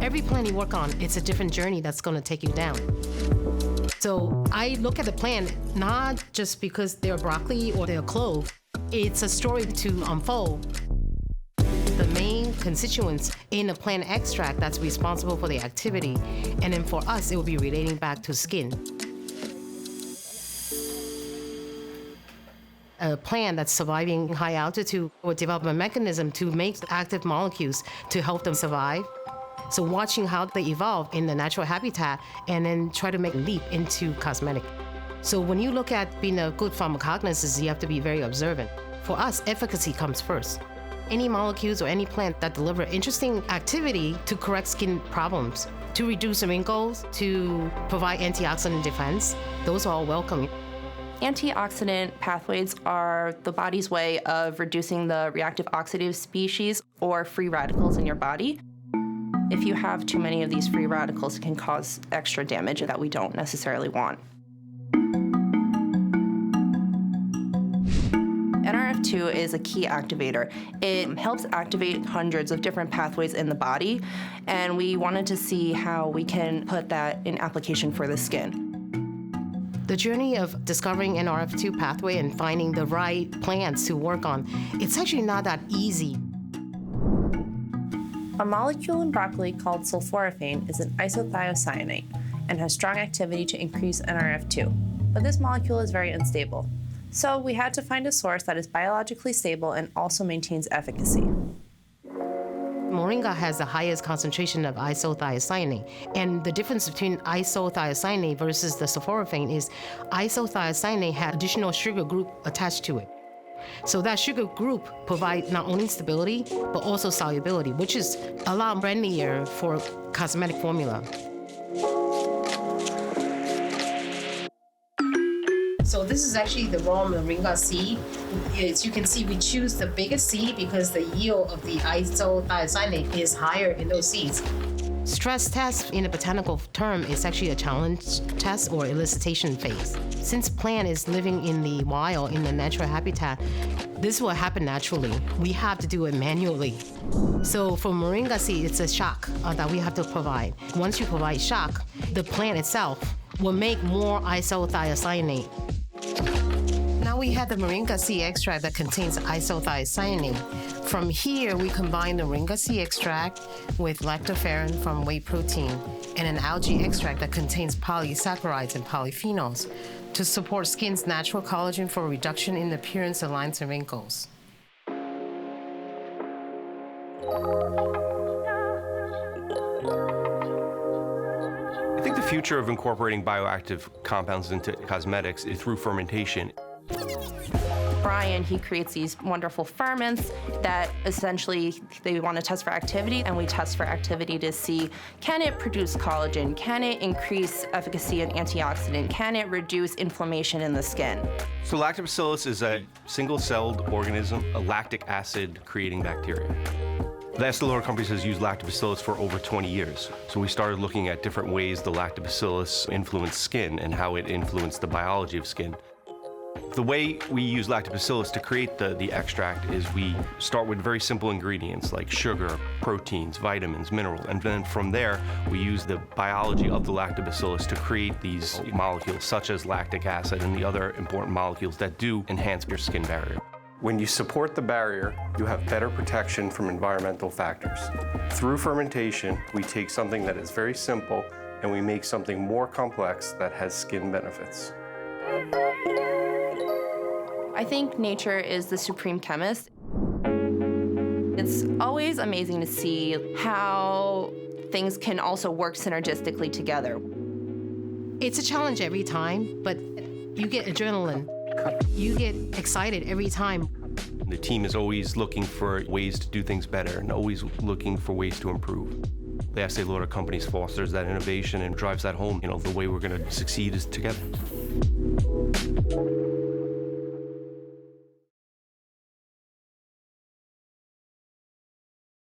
Every plant you work on, it's a different journey that's going to take you down. So I look at the plant not just because they're broccoli or they're clove. It's a story to unfold. The main constituents in a plant extract that's responsible for the activity, and then for us, it will be relating back to skin. A plant that's surviving high altitude will develop a mechanism to make active molecules to help them survive. So watching how they evolve in the natural habitat and then try to make a leap into cosmetic. So when you look at being a good pharmacognose, you have to be very observant. For us, efficacy comes first. Any molecules or any plant that deliver interesting activity to correct skin problems, to reduce wrinkles, to provide antioxidant defense, those are all welcome. Antioxidant pathways are the body's way of reducing the reactive oxidative species or free radicals in your body. If you have too many of these free radicals, it can cause extra damage that we don't necessarily want. NRF2 is a key activator. It helps activate hundreds of different pathways in the body, and we wanted to see how we can put that in application for the skin. The journey of discovering NRF2 pathway and finding the right plants to work on, it's actually not that easy. A molecule in broccoli called sulforaphane is an isothiocyanate and has strong activity to increase NRF2, but this molecule is very unstable. So we had to find a source that is biologically stable and also maintains efficacy. Moringa has the highest concentration of isothiocyanate, and the difference between isothiocyanate versus the sulforaphane is isothiocyanate has additional sugar group attached to it. So that sugar group provides not only stability, but also solubility, which is a lot friendlier for cosmetic formula. So this is actually the raw moringa seed. As you can see, we choose the biggest seed because the yield of the isothiocyanate is higher in those seeds. Stress test in a botanical term is actually a challenge test or elicitation phase. Since plant is living in the wild, in the natural habitat, this will happen naturally. We have to do it manually. So for moringa seed, it's a shock that we have to provide. Once you provide shock, the plant itself will make more isothiocyanate. Now we have the moringa seed extract that contains isothiocyanate. From here, we combine the moringa seed extract with lactoferrin from whey protein and an algae extract that contains polysaccharides and polyphenols to support skin's natural collagen for reduction in the appearance of lines and wrinkles. I think the future of incorporating bioactive compounds into cosmetics is through fermentation. Brian, he creates these wonderful ferments that essentially they want to test for activity, and we test for activity to see, can it produce collagen? Can it increase efficacy in antioxidant? Can it reduce inflammation in the skin? So lactobacillus is a single-celled organism, a lactic acid-creating bacteria. The Estée Lauder Companies has used lactobacillus for over 20 years. So we started looking at different ways the lactobacillus influenced skin and how it influenced the biology of skin. The way we use lactobacillus to create the extract is we start with very simple ingredients like sugar, proteins, vitamins, minerals, and then from there we use the biology of the lactobacillus to create these molecules such as lactic acid and the other important molecules that do enhance your skin barrier. When you support the barrier, you have better protection from environmental factors. Through fermentation, we take something that is very simple and we make something more complex that has skin benefits. I think nature is the supreme chemist. It's always amazing to see how things can also work synergistically together. It's a challenge every time, but you get adrenaline. You get excited every time. The team is always looking for ways to do things better and always looking for ways to improve. The Estée Lauder Companies fosters that innovation and drives that home. The way we're going to succeed is together.